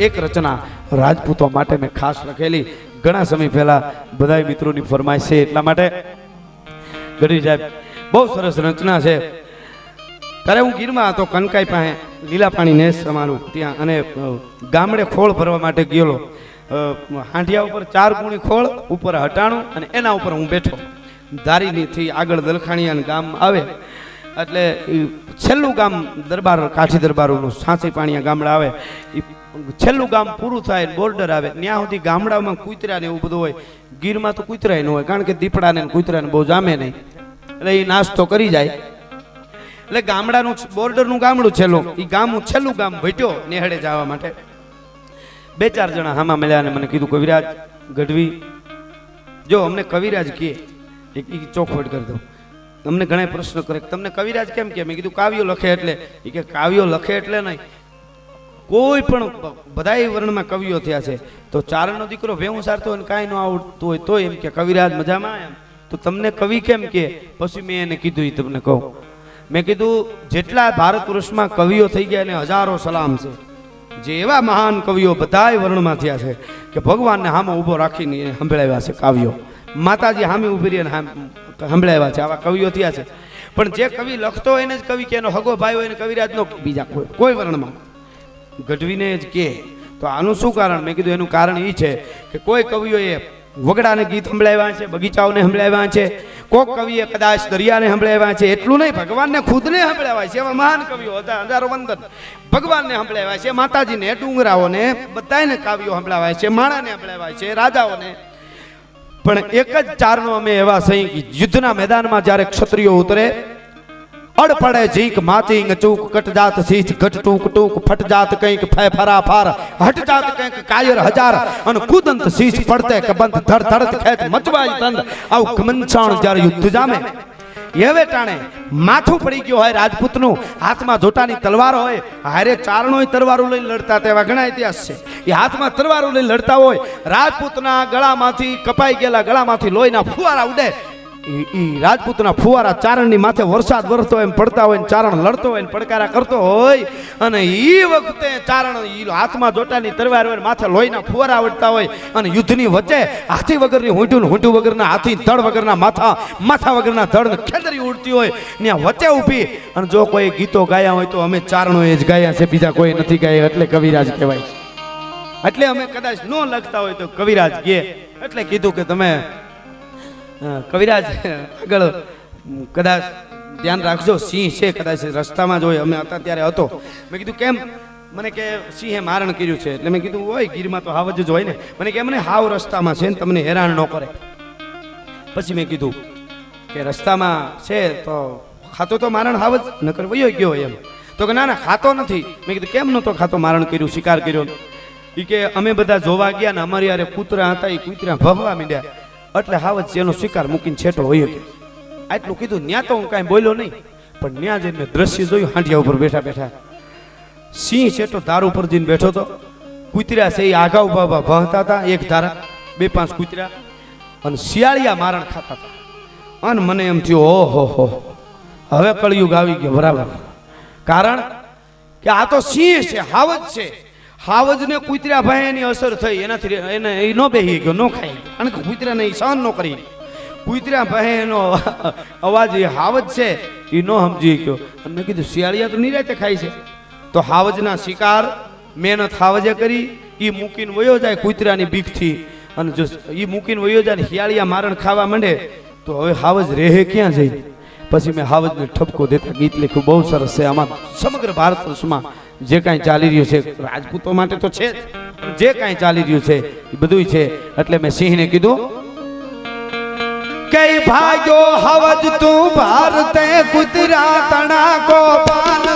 એક રચના રાજપૂતો માટે મેં ખાસ લખેલી, ઘણા સમય પહેલા બધા મિત્રોની ફરમાઈશ છે, એટલા માટે ગઢવી સાહેબ બહુ સરસ રચના છે. ત્યારે હું ગીરમાં હતો, કનકાઈ પાસે લીલા પાણી નેસ અમારું ત્યાં, અને ગામડે ખોળ ભરવા માટે ગયેલો. હાંડિયા ઉપર 4 ગુણી ખોળ, ઉપર હટાણું, અને એના ઉપર હું બેઠો. ધારીથી આગળ દલખાણીયા ગામ આવે એટલે છેલ્લું ગામ દરબાર, કાઠી દરબારોનું સાંચી પાણીયા ગામડા આવે, છેલ્લું ગામ પૂરું થાય બોર્ડર આવે ત્યાં સુધી ગામડામાં કૂતરા ને એવું બધું હોય. ગીરમાં તો કૂતરાય ન હોય, કારણ કે દીપડાને કૂતરાને બહુ જામે નહીં, એટલે એ નાસ્તો કરી જાય. એટલે ગામડાનું બોર્ડરનું ગામડું છેલ્લું, એ છેલ્લું ગામ ભટ્યો નેહડે જવા માટે. 2-4 જણા હામા મળ્યા અને મને કીધું, કવિરાજ ગઢવી જો અમને કવિરાજ કહે, ચોખવટ કરી દઉં. અમને ઘણા પ્રશ્ન કરે, તમને કવિરાજ કેમ કે? મેં કીધું કાવ્યો લખે એટલે. એ કે કાવ્યો લખે એટલે નહીં, કોઈ પણ બધાય વર્ણમાં કવિઓ થયા છે. તો ચારણનો દીકરો ભેહું સારતો હોય ને કાંઈ ન આવડતું હોય તો એમ કે કવિરાજ મજામાં એમ, તો તમને કવિ કેમ કે? પછી મેં એને કીધું, એ તમને કહું. મેં કીધું જેટલા ભારત વર્ષમાં કવિઓ થઈ ગયા એને હજારો સલામ છે. જે એવા મહાન કવિઓ બધાય વર્ણમાં થયા છે કે ભગવાનને સામે ઊભો રાખીને સંભળાવ્યા છે કાવ્યો. માતાજી સામે ઊભી રહીને સંભળાવ્યા છે, આવા કવિઓ થયા છે. પણ જે કવિ લખતો હોય એને જ કવિ કે, એનો હગો ભાઈ હોય એને કવિરાજ નો, બીજા કોઈ વર્ણમાં ગઢવીને જ કે. તો આનું શું કારણ? મેં કીધું એનું કારણ એ છે કે કોઈ કવિઓએ વગડાને ગીત સંભળાવ્યા છે, બગીચાઓને સંભળાવ્યા છે, કોક કવિએ કદાચ દરિયાને સંભળાવ્યા છે. એટલું નહીં, ભગવાનને ખુદને સંભળાવ્યા છે. એવા મહાન કવિઓ હતા, હજારો વંદન ભગવાનને સંભળાવ્યા છે, માતાજીને, ડુંગરાઓને, બધાને કાવ્યો સંભળાવ્યા છે, માણાને સંભળાવ્યા છે, રાજાઓને. પણ એક જ ચારણો અમે એવા સહી કે યુદ્ધના મેદાનમાં જ્યારે ક્ષત્રિયો ઉતરે, અડ પડે જીક માચિંગ ચૂક કટ જાત સીચ ઘટ ટૂક ટૂક ફટ જાત કંઈક ફે ફરા ફાર હટ જાત કંઈક કાયર હજાર અને કુદંત સીચ પડતે કે બંધ ધડ ધડ ખેત મચવાય તંદ. આવું ઘમંસાણ જ્યારે યુદ્ધ જામે એવે ટાણે માથું પડી ગયું હોય રાજપૂતનું, હાથમાં જોટાની તલવાર હોય, હારે ચારણોય તલવારો લઈને લડતા, તેવા ઘણા ઇતિહાસ છે. એ હાથમાં તલવારો લઈને લડતા હોય, રાજપૂતના ગળામાંથી કપાઈ ગયેલા ગળામાંથી લોહીના ફુવારા ઉડે. રાજપૂતના ફુવારા ચારણની માથે વરસાદ વરસતો હોય એમ પડતા હોય, ચારણ લડતો હોય, પડકારા કરતો હોય. અને એ વખતે ચારણ હાથમાં જોટાની તલવાર હોય, માથે લોહીના ફુવારા ઉડતા હોય, અને યુદ્ધની વચ્ચે હાથી વગરની હોંઠું, હોંઠું વગરના હાથી, ધડ વગરના માથા, માથા વગરના ધડ, ખેતરી ઉડતી હોય, ત્યાં વચ્ચે ઊભી. અને જો કોઈ ગીતો ગાયા હોય તો અમે ચારણોએ જ ગાયા છે, બીજા કોઈ નથી ગાયા, એટલે કવિરાજ કહેવાય. એટલે અમે કદાચ ન લખતા હોય તો કવિરાજ કહે. એટલે કીધું કે તમે કવિરાજ આગળ કદાચ ધ્યાન રાખજો, સિંહ છે કદાચ રસ્તામાં જોઈએ. અમે હતા ત્યારે હતો. મેં કીધું કેમ? મને કે સિંહે મારણ કર્યું છે. એટલે મેં કીધું હોય ગીરમાં તો હાવજ જ હોય ને. મને કે મને હાવ રસ્તામાં છે ને તમને હેરાન ન કરે. પછી મેં કીધું કે રસ્તામાં છે તો ખાતો તો મારણ હાવજ ન કર વયો ગયો એમ. તો કે ના ના ખાતો નથી. મેં કીધું કેમ નતો ખાતો? મારણ કર્યું, શિકાર કર્યો. એ કે અમે બધા જોવા ગયા ને અમારી યારે કૂતરા હતા, એ કૂતરા ભગવા માંડ્યા, એટલે હાવજ એનો શિકાર મૂકીને છેટો હોય ગયો. આટલું કીધું. ત્યાં તો હું કાંઈ બોલ્યો નહીં, પણ ત્યાં જઈને દ્રશ્ય જોયું. હાંડિયા ઉપર બેઠા બેઠા સિંહ છેટો ધાર ઉપર જઈને બેઠો હતો. કૂતરા છે એ આગા ઉભા ઉભા ભણતા હતા, એક ધારા 2-5 કૂતરા, અને શિયાળિયા મારણ ખાતા હતા. અને મને એમ થયું ઓહો હો, હવે કળિયુગ આવી ગયો. બરાબર. કારણ કે આ તો સિંહ છે, હાવજ છે. હાવજને કૂતરા ભાઈ એની અસર થઈ, એનાથી એને એ ન બેહી ગયો, ન ખાઈ, કારણ કે કૂતરાને એ સહન ન કરી. કૂતરા ભાઈ એનો અવાજ, એ હાવજ છે એ ન સમજી ગયો. અને મેં કીધું શિયાળિયા તો નિરાતે ખાય છે. તો હાવજના શિકાર મહેનત હાવજે કરી, એ મૂકીને વયો જાય કૂતરાની બીકથી. અને જો એ મૂકીને વયો જાય ને શિયાળિયા મારણ ખાવા માંડે તો હવે હાવજ રહે ક્યાં જઈ? પછી મેં હાવજને ઠપકો દેતા ગીત લખ્યું, બહુ સરસ છે. આમાં સમગ્ર ભારત વર્ષમાં જે કાંઈ ચાલી રહ્યું છે, રાજપૂતો માટે તો છે, જે કાંઈ ચાલી રહ્યું છે એ બધું છે. એટલે મેં સિંહને કીધું કે ભાગ્યો હવજ તું ભારતે કુતરા તણા કો પાન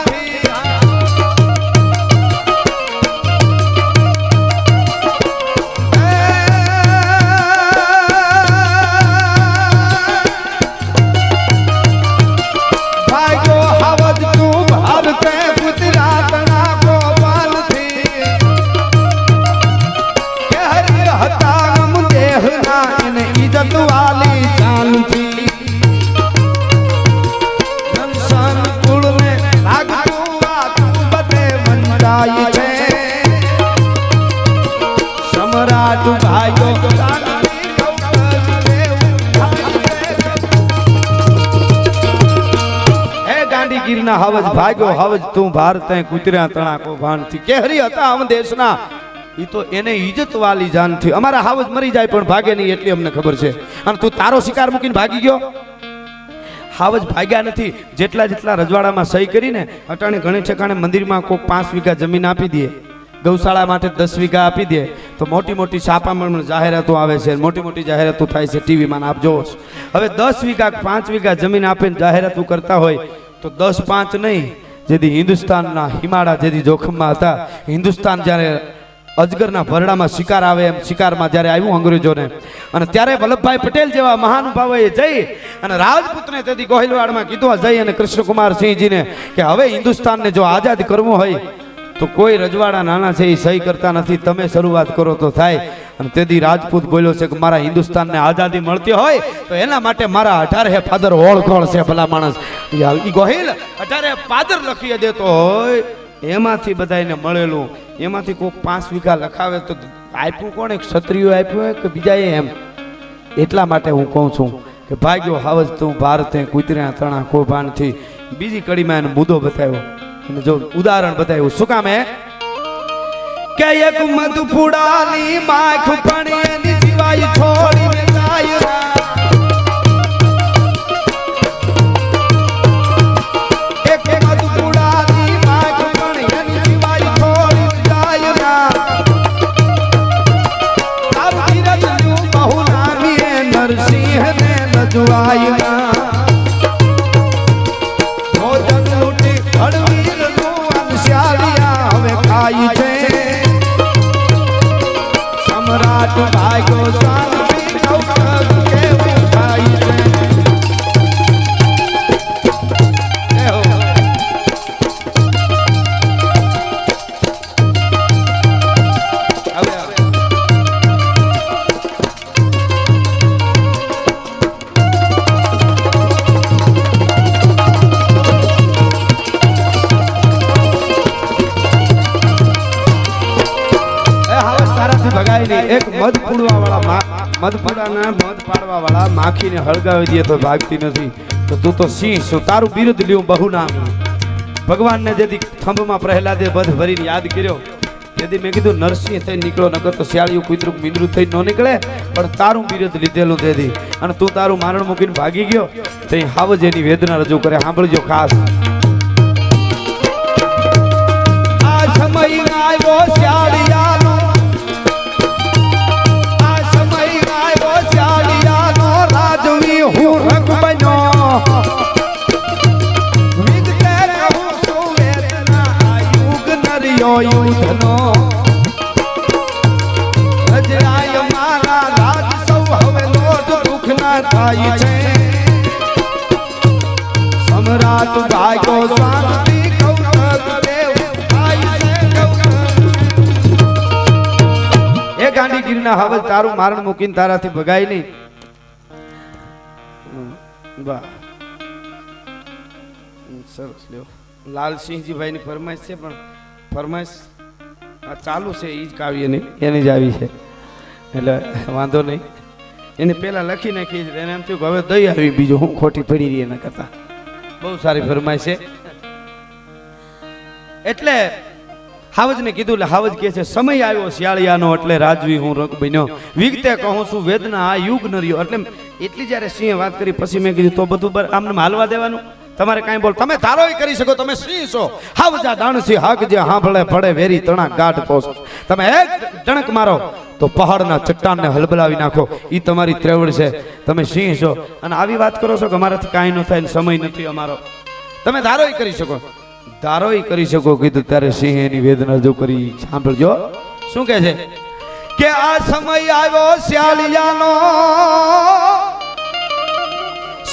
વાલી જાનથી સંસાન કુળ ને લાગ ગીરના હાવજ ભાગ્યો હાવજ તું ભારત કુતર્યા તણા કો ભાનથી કેહરી હતા આમ દેશના ઈ તો એને ઇજ્જત વાલી જાન થી અમારા હાવજ મરી જાય પણ ભાગે નહીં એટલી અમને ખબર છે અને તું તારો શિકાર મૂકીને ભાગી ગયો હાવજ ભાગ્યા નથી જેટલા જેટલા રજવાડામાં સહી કરીને અટાણે ઘણી ઠેકાણે મંદિરમાં કોઈ 5 વીઘા જમીન આપી દે ગૌશાળા માટે 10 વીઘા આપી દે તો મોટી મોટી છાપામાં જાહેરાતો આવે છે મોટી મોટી જાહેરાતો થાય છે ટીવીમાં આપ જોવો છો હવે 10 વીઘા 5 વીઘા જમીન આપીને જાહેરાતો કરતા હોય તો 10-5 નહીં જેથી હિન્દુસ્તાનના હિમાળા જેથી જોખમમાં હતા હિન્દુસ્તાન જ્યારે અજગરના ભરડામાં શિકાર આવે એમ શિકારમાં જ્યારે આવ્યું અંગ્રેજોને અને ત્યારે વલ્લભભાઈ પટેલ જેવા મહાનુભાવોએ જઈ અને રાજપૂતને તેથી ગોહિલવાડમાં કીધું જઈ અને કૃષ્ણકુમાર સિંહજીને કે હવે હિન્દુસ્તાનને જો આઝાદ કરવું હોય તો કોઈ રજવાડા નાના છે એ સહી કરતા નથી તમે શરૂઆત કરો તો થાય અને તેથી રાજપૂત બોલ્યો છે કે મારા હિન્દુસ્તાનને આઝાદી મળતી હોય તો એના માટે મારા 18 ફાદર ઓળખોળ છે ભલા માણસ ઈ ગોહિલ 18 ફાદર લખી દેતો હોય એમાંથી બધાને મળેલું એમાંથી કોઈ 5 વીઘા લખાવે તો આપ્યું કોણે ક્ષત્રિયો આપ્યું હોય કે બીજાએ એમ એટલા માટે હું કહું છું કે ભાગ્યો હાવજ તું ભારતે કુતર્યા તણા કોભાનથી બીજી કડીમાં એનો મુદ્દો બતાવ્યો અને જો ઉદાહરણ બતાવ્યું શું કામ હે કે એક મધપુડાની માખ પણ એની સિવાય છોડીને જાય એક મધપુડાની માખ પણ એની સિવાય છોડીને જાય આ ધીરજનું બહુ નામી નરસિંહને લજવાય ભોજન લૂટી હળવીરનું અંશાલિયા હવે ખાય છે સમ્રાટ ભાગ્યો શાંતિ નવકર કેવું થાય છે એક મધ પૂડવા વાળા મધ પાડવા વાળા માખીને હળગાવી દે તો ભાગતી નથી તો તું તો સિંહ છો તારું બિરુદ લ્યું બહુ નામ ભગવાનને જેથી થંભમાં પ્રહલાદે બધ ભરીને યાદ કર્યો તેથી મેં કીધું નરસિંહ થઈ નીકળો નગર તો શિયાળિયું કૂતરું મીંદરું થઈ ન નીકળે પણ તારું બિરુદ લીધેલું તેથી અને તું તારું મારણ મૂકીને ભાગી ગયો તો હાવજ એની વેદના રજૂ કરે સાંભળજો ખાસ આ સમય આવ્યો શિયાળિયાનો હું રંગ બન્યો વિગતે કહું છું વેદના યુગ નરિયો યુધનો રજરાય મારા રાજ સૌ હવે લોટ દુઃખ ના થાય છે સમ્રાટ ભાગ્યો શાંતિ કૌતક દેવ થાય છે એ ગાંધીગીરીના હાવજ તારું મારણ મૂકીને તારાથી ભગાય નહીં સરસ લ્યો લાલસિંહજી ભાઈ ની ફરમાઈશ છે પણ ફરમાઈશ આ ચાલુ છે એ જ કાવ્ય નહીં એની જ આવી છે એટલે વાંધો નહીં એને પેલા લખી નાખી એને એમ થયું કે હવે દઈ આવી બીજું હું ખોટી પડી રહી એના કરતા બહુ સારી ફરમાઈશ છે એટલે હાવજને કીધું એટલે હાવજ કહે છે સમય આવ્યો શિયાળિયાનો એટલે રાજવી હું રંગ બન્યો વિગતે કહું છું વેદના આ યુગ ન રહ્યો એટલે એટલી જ્યારે સિંહે વાત કરી પછી મેં કીધું તો બધું આમને હાલવા દેવાનું તમારે કાંઈ બોલ તમે ધારોય કરી શકો તમે સિંહ છો હાવજા દાણસી હાક જે હાંભળે પડે વેરી તણા ગાઢ પોસ તમે એક ટણક મારો તો પહાડના ચટ્ટાનને હલબલાવી નાખો ઈ તમારી ત્રેવડ છે તમે સિંહ છો અને આવી વાત કરો છો કે અમારાથી કાંઈ ન થાય સમય નથી અમારો તમે ધારોય કરી શકો ધારોય કરી શકો કીધું ત્યારે સિંહ એની વેદના જો કરી સાંભળજો શું કહે છે કે આ સમય આવ્યો શિયાળિયાનો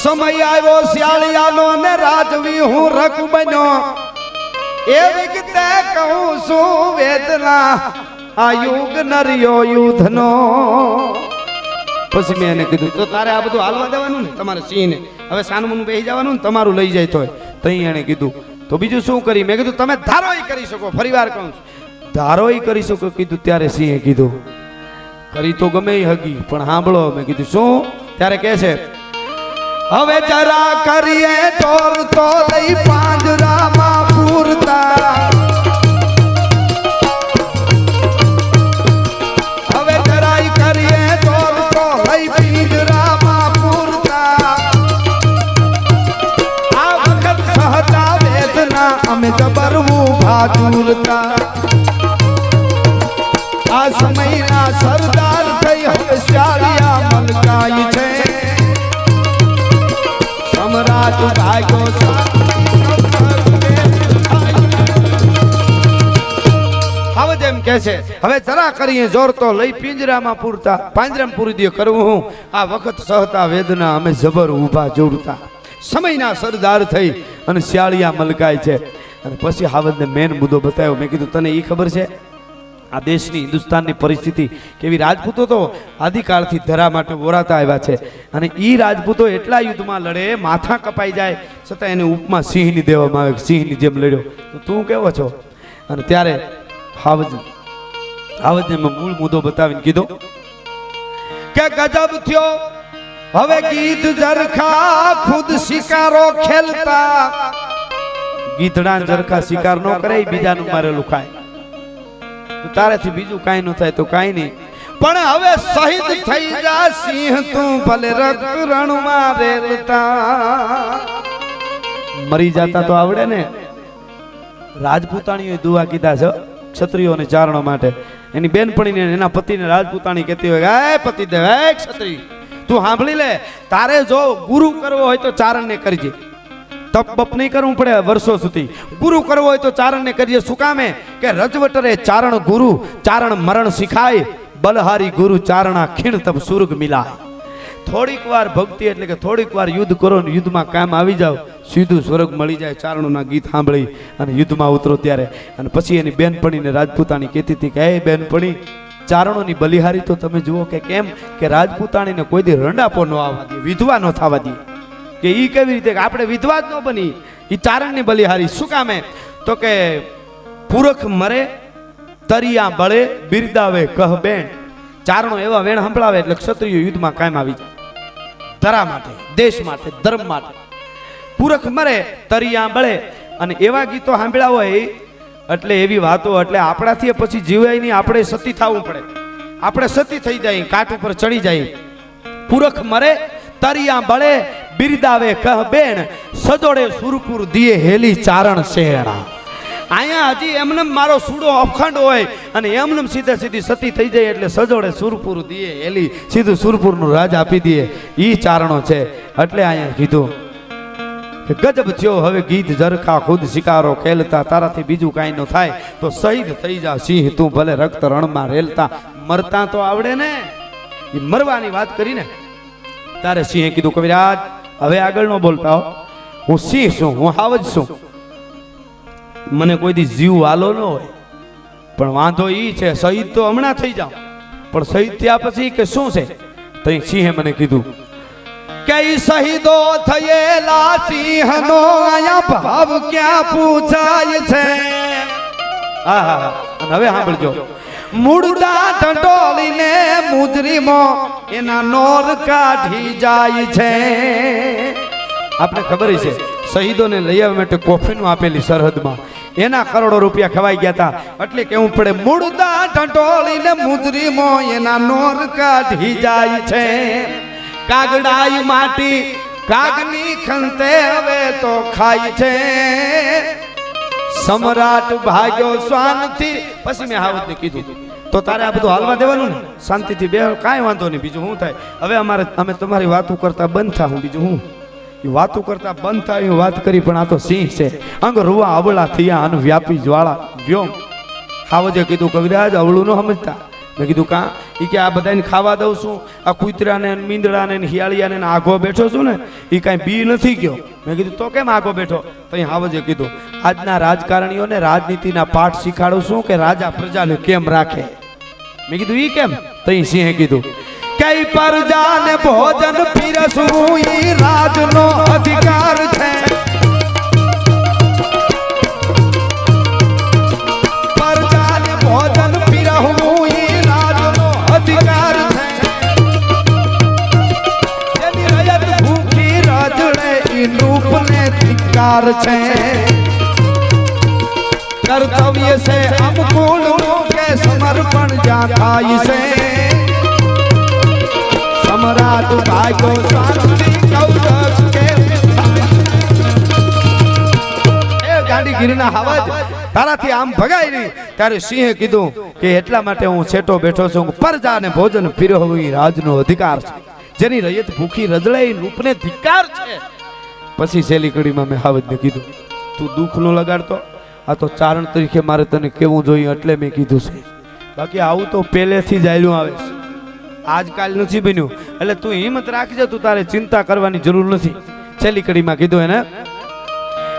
સમય આવ્યો શિયાળિયાનો ને રાજવી હું રક બન્યો એ વિગતે કહું છું વેદના આ યુગ નરિયો યુધનો પછી મેં એને કીધું તો તારે આ બધું હાલવા દેવાનું ને તમારે સિંહને હવે સાનમુનું બેસી જવાનું ને તમારું લઈ જાય તો તઈ એને કીધું તો બીજું શું કરી મેં કીધું તમે ધારોય કરી શકો ફરીવાર કહું ધારોય કરી શકો કીધું ત્યારે સિંહે કીધું કરી તો ગમે હગી પણ સાંભળો મેં કીધું શું ત્યારે કહે છે હવે જરા કરીએ ઢોર તો લઈ પાંજરામાં પૂરતા હવે જરાય કરીએ ઢોર તો લઈ પાંજરામાં પૂરતા આ વખત સહતા વેદના અમે જબરવું ભાજુરતા આ સમયના સરદાર થઈ હવે શાળિયા મલકાય છે સમ્રાટ ભાગ્યો હવે જેમ કે છે હવે જરા કરીએ જોર તો લઈ પિંજરામાં પૂરતા પાંજરામાં પૂરી દે કરવું હું આ વખત સહતા વેદના અમે જબર ઊભા જોડતા સમયના સરદાર થઈ અને શાળિયા મલકાય છે અને પછી હાવજને મેન મુદ્દો બતાવ્યો મેં કીધું તને એ ખબર છે આ દેશની હિન્દુસ્તાનની પરિસ્થિતિ કેવી રાજપૂતો તો આદિકાળથી ધરા માટે વોરાતા આવ્યા છે અને એ રાજપૂતો એટલા યુદ્ધમાં લડે માથા કપાઈ જાય છતાં એને ઉપમા સિંહની દેવામાં આવે સિંહની જેમ લડ્યો તો તું કેવો છો અને ત્યારે હાવજને મેં મૂળ મુદ્દો બતાવીને કીધો કે ગજબ થયો હવે ગીત જરખા ખુદ શિકારો ખેલતા ગીધડા જરખા શિકાર નો કરે બીજાનું મારેલું ખાય તારેથી બીજું કાંઈ ન થાય તો કાંઈ નહીં પણ હવે શહીદ થઈ જા સિંહ તું ભલે રક્ત રણમાં રેલતા મરી જાતા તો આવડે ને રાજપૂતાણીઓએ દુઆ કીધા છે ક્ષત્રિયો અને ચારણો માટે એની બેનપણીને એના પતિને રાજપૂતાણી કહેતી હોય હે પતિદેવ હે ક્ષત્રિય તું સાંભળી લે તારે જો ગુરુ કરવો હોય તો ચારણને કરજે તપ બપ નહીં કરવું પડે વર્ષો સુધી ગુરુ કરવો હોય તો ચારણને કરીએ શું કામે કે રજવટરે ચારણ ગુરુ ચારણ મરણ શીખાય બલહારી ગુરુ ચારણા ખીણ તપ સુર્ગ મિલાય થોડીક વાર ભક્તિ એટલે કે થોડીક વાર યુદ્ધ કરો ને યુદ્ધમાં કામ આવી જાવ સીધું સ્વર્ગ મળી જાય ચારણોના ગીત સાંભળી અને યુદ્ધમાં ઉતરો ત્યારે અને પછી એની બેનપણીને રાજપૂતાણી કહેતી હતી કે હે બેનપણી ચારણોની બલિહારી તો તમે જુઓ કે કેમ કે રાજપૂતાણીને કોઈ દી રંડાપો ન આવવા દે વિધવા ન થવા દે કે ઈ કેવી રીતે આપણે વિધવા જ ન બની ઈ ચારણની બલિહારી શું કામે તો કે પુરખ મરે તરિયા બળે બિરદાવે કહ બેન ચારણો એવા વેણ સંભળાવે એટલે ક્ષત્રિયો યુદ્ધમાં કાયમ આવી જાય ધરા માટે દેશ માટે ધર્મ માટે પુરખ મરે તરિયા બળે અને એવા ગીતો સાંભળ્યા હોય એટલે એવી વાતો એટલે આપણાથી પછી જીવાય નહીં આપણે સતી થવું પડે આપણે સતી થઈ જાય કાટ ઉપર ચડી જાય પુરખ મરે તરિયા બળે બિરદાવે કહ બેન સજોડે સુરપુર દિયે હેલી ચારણ શેરણા અહીંયા હજી એમને મારો સૂડો અખંડ હોય અને એમને સીધે સીધી સતી થઈ જાય એટલે સજોડે સુરપુર દિયે હેલી સીધું સુરપુરનું રાજ આપી દઈએ ઈ ચારણો છે એટલે અહીંયા કીધું કે ગજબ થયો હવે ગીત જરખા ખુદ શિકારો ખેલતા તારાથી બીજું કાંઈ ન થાય તો શહીદ થઈ જા સિંહ તું ભલે રક્ત રણમાં રેલતા મરતા તો આવડે ને એ મરવાની વાત કરીને તારે સિંહે કીધું કવિરાજ હવે આગળ ન બોલતા હો હું સિંહ છું હું હાવજ છું મને કોઈ દી જીવ વાલો ન હોય પણ વાંધો ઈ છે શહીદ તો હમણાં થઈ જાવ પણ શહીદ થયા પછી કે શું છે તો સિંહે મને કીધું કે શહીદો થયેલા સિંહનો આયા ભાવ ક્યાં પૂછાય છે આહા હવે સાંભળજો મુર્દા ઢંઢોળીને મુજરીમો એના નોર કાઢી જાય છે આપણે ખબર છે શહીદોને લઈ આવવા માટે કોફીનું આપેલી સરહદમાં એના કરોડો રૂપિયા ખવાઈ ગયા હતા એટલે કેવું પડે મુર્દા ઢંઢોળીને મુજરીમો એના નોર કાઢી જાય છે કાગડાઈ માટી કાગની ખંતે હવે તો ખાય છે સમ્રાટ ભાગ્યો શાંતિ પછી મેં હાવજને કીધું તો તારે આ બધું હાલવા દેવાનું ને શાંતિથી બે કાંઈ વાંધો નહીં બીજું શું થાય હવે અમે તમારી વાતો કરતા બંધ થાઉં બીજું હું એ વાતો કરતા બંધ થાય વાત કરી પણ આ તો સિંહ છે અંગ રૂવા અવળા થયા અને વ્યાપી જ્વાળા વ્યોમ હાવજે કીધું કવિરાજ અવળું ન સમજતા મેં કીધું કાં એ કે આ બધાને ખાવા દઉં છું આ કૂતરાને મીંદડાને હિયાળિયાને આગો બેઠો છું ને એ કાંઈ બી નથી ગયો મેં કીધું તો કેમ આગો બેઠો તો અહીં હાવજે કીધું આજના રાજકારણીઓને રાજનીતિના પાઠ શીખાડું છું કે રાજા પ્રજાને કેમ રાખે મેં કીધું ઈ કેમ તો અહીં સિંહે કીધું કે પ્રજાને ભોજન પીરસવું ઈ રાજનો અધિકાર છે પ્રજાને ભોજન પીરસવું ઈ રાજનો અધિકાર છે જેની રયત ભૂખી અધિકાર છે કર્તવ્ય છે અમૂલ કે સમર્પણ જ્યાં થાય છે સમ્રાટ ભાગ્યો શાંતિ કૌરવ કે એ ગાંડીગીરીના હવાજ તારાથી આમ ભગાય નહીં ત્યારે સિંહે કીધું કે એટલા માટે હું છેટો બેઠો છું પરજા અને ભોજન પીરવવું રાજનો અધિકાર છે જેની રૈયત ભૂખી રજળે રૂપને ધિકાર છે પછી છેલ્લી કડીમાં મેં હાવજને કીધું તું દુઃખ નો લગાડતો આ તો ચારણ તરીકે મારે તને કેવું જોઈએ એટલે મેં કીધું છે બાકી આવું તો પહેલેથી જ આયલું આવે છે આજકાલ નથી બન્યું એટલે તું હિંમત રાખજે તું તારે ચિંતા કરવાની જરૂર નથી છેલ્લી કડીમાં કીધું એને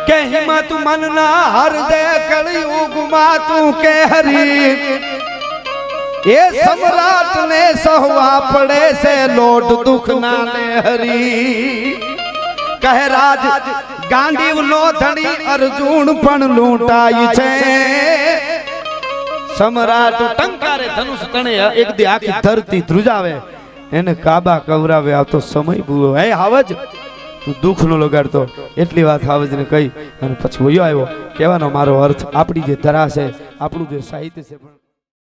કે હિંમત મનના હર દે કળિયુગમાં તું કે હરી એ સમ્રાટ ને સહવા પડે છે લોટ દુઃખ ના ને હરી કહે રાજ ગાંડીવ નો ધણી અર્જુન પણ લૂંટાય છે સમ્રાટ ટંકારે ધનુષ તણે એક દી આખી ધરતી ધ્રુજાવે એને કાબા કવરાવે આવતો સમય ભૂવો હે હાવજ તું દુઃખ નો લગાડતો એટલી વાત હાવજને કહી અને પછી વયો આવ્યો કહેવાનો મારો અર્થ આપણી જે ધરા છે આપણું જે સાહિત્ય છે